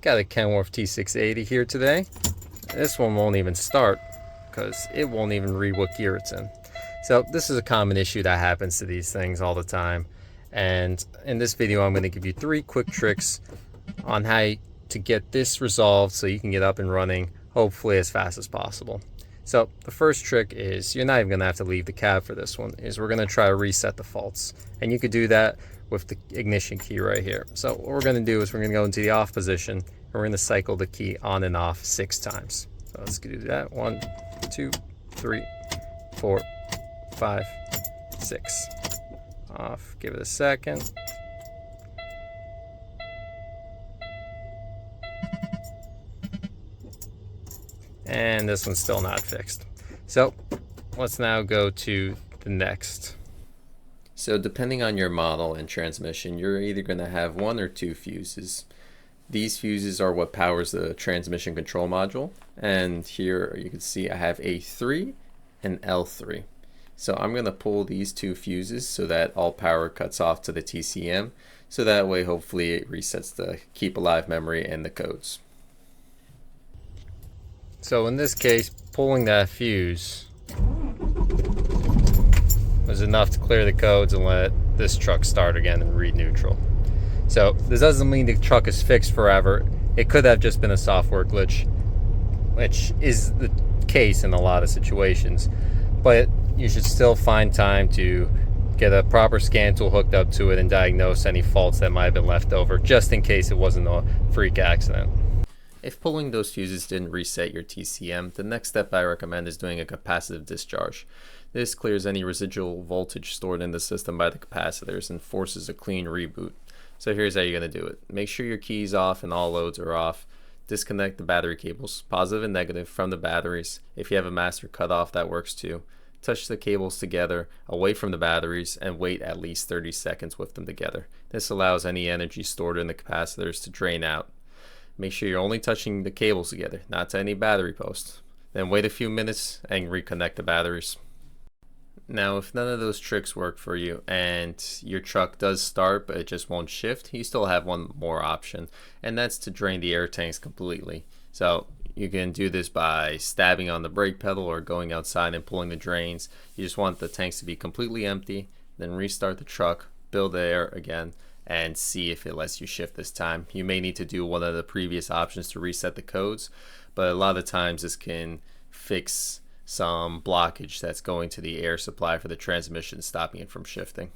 Got a Kenworth T680 here today. This one won't even start because it won't even read what gear it's in. So this is a common issue that happens to these things all the time. And in this video, I'm going to give you 3 quick tricks on how to get this resolved so you can get up and running, hopefully as fast as possible. So the first trick is, you're not even going to have to leave the cab for this one, is we're going to try to reset the faults. And you could do that with the ignition key right here. So what we're going to do is we're going to go into the off position and we're going to cycle the key on and off 6 times. So let's do that. 1, 2, 3, 4, 5, 6. Off. Give it a second. And this one's still not fixed. So let's now go to the next. So depending on your model and transmission, you're either going to have 1 or 2 fuses. These fuses are what powers the transmission control module. And here you can see I have A3 and L3. So I'm going to pull these 2 fuses so that all power cuts off to the TCM. So that way hopefully it resets the keep alive memory and the codes. So in this case, pulling that fuse was enough to clear the codes and let this truck start again and read neutral. So this doesn't mean the truck is fixed forever. It could have just been a software glitch, which is the case in a lot of situations. But you should still find time to get a proper scan tool hooked up to it and diagnose any faults that might have been left over, just in case it wasn't a freak accident. If pulling those fuses didn't reset your TCM, the next step I recommend is doing a capacitive discharge. This clears any residual voltage stored in the system by the capacitors and forces a clean reboot. So here's how you're going to do it. Make sure your key's off and all loads are off. Disconnect the battery cables, positive and negative, from the batteries. If you have a master cutoff, that works too. Touch the cables together away from the batteries and wait at least 30 seconds with them together. This allows any energy stored in the capacitors to drain out. Make sure you're only touching the cables together, not to any battery posts. Then wait a few minutes and reconnect the batteries. Now, if none of those tricks work for you and your truck does start but it just won't shift, you still have one more option, and that's to drain the air tanks completely. So you can do this by stabbing on the brake pedal or going outside and pulling the drains. You just want the tanks to be completely empty, then restart the truck, build the air again, and see if it lets you shift this time. You may need to do one of the previous options to reset the codes, but a lot of times this can fix some blockage that's going to the air supply for the transmission, stopping it from shifting.